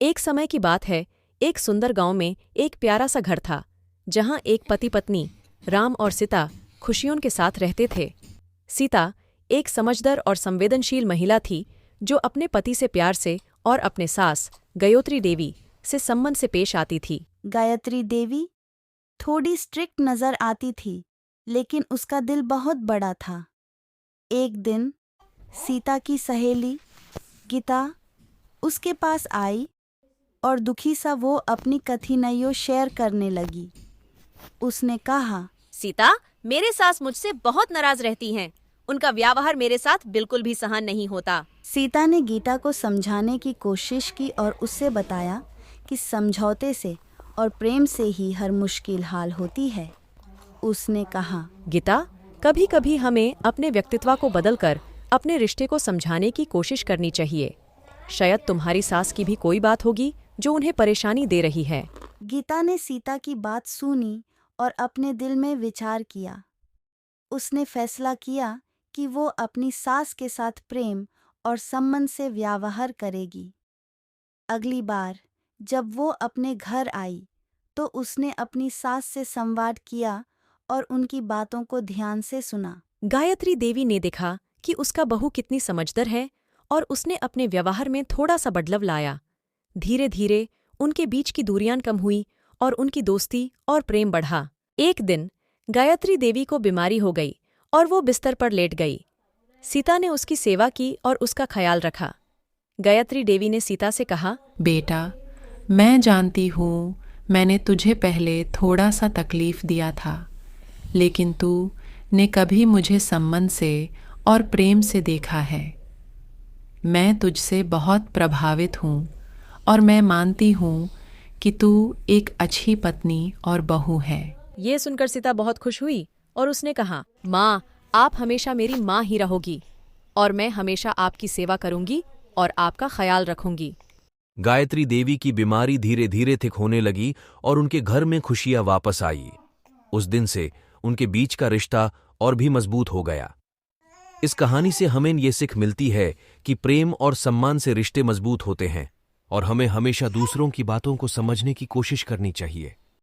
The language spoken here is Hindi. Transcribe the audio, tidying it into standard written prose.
एक समय की बात है, एक सुंदर गांव में एक प्यारा सा घर था, जहां एक पति पत्नी राम और सीता खुशियों के साथ रहते थे। सीता एक समझदार और संवेदनशील महिला थी, जो अपने पति से प्यार से और अपने सास गायत्री देवी से सम्मान से पेश आती थी। गायत्री देवी थोड़ी स्ट्रिक्ट नजर आती थी, लेकिन उसका दिल बहुत बड़ा था। एक दिन सीता की सहेली गीता उसके पास आई और दुखी सा वो अपनी कठिनाइयां शेयर करने लगी। उसने कहा, सीता, मेरे सास मुझसे बहुत नाराज रहती हैं। उनका व्यवहार मेरे साथ बिल्कुल भी सहन नहीं होता। सीता ने गीता को समझाने की कोशिश की और उससे बताया कि समझौते से और प्रेम से ही हर मुश्किल हाल होती है। उसने कहा, गीता, कभी कभी हमें अपने व्यक्तित्व को बदलकर अपने रिश्ते को समझाने की कोशिश करनी चाहिए। शायद तुम्हारी सास की भी कोई बात होगी जो उन्हें परेशानी दे रही है। गीता ने सीता की बात सुनी और अपने दिल में विचार किया। उसने फैसला किया कि वो अपनी सास के साथ प्रेम और सम्मान से व्यवहार करेगी। अगली बार जब वो अपने घर आई तो उसने अपनी सास से संवाद किया और उनकी बातों को ध्यान से सुना। गायत्री देवी ने देखा कि उसका बहू कितनी समझदार है और उसने अपने व्यवहार में थोड़ा सा बदलाव लाया। धीरे धीरे उनके बीच की दूरियां कम हुई और उनकी दोस्ती और प्रेम बढ़ा। एक दिन गायत्री देवी को बीमारी हो गई और वो बिस्तर पर लेट गई। सीता ने उसकी सेवा की और उसका ख्याल रखा। गायत्री देवी ने सीता से कहा, बेटा, मैं जानती हूँ मैंने तुझे पहले थोड़ा सा तकलीफ दिया था, लेकिन तू ने कभी मुझे सम्मान से और प्रेम से देखा है। मैं तुझसे बहुत प्रभावित हूँ और मैं मानती हूँ कि तू एक अच्छी पत्नी और बहू है। ये सुनकर सीता बहुत खुश हुई और उसने कहा, माँ, आप हमेशा मेरी माँ ही रहोगी और मैं हमेशा आपकी सेवा करूंगी और आपका ख्याल रखूंगी। गायत्री देवी की बीमारी धीरे धीरे ठीक होने लगी और उनके घर में खुशियां वापस आई। उस दिन से उनके बीच का रिश्ता और भी मजबूत हो गया। इस कहानी से हमें ये सीख मिलती है कि प्रेम और सम्मान से रिश्ते मजबूत होते हैं और हमें हमेशा दूसरों की बातों को समझने की कोशिश करनी चाहिए।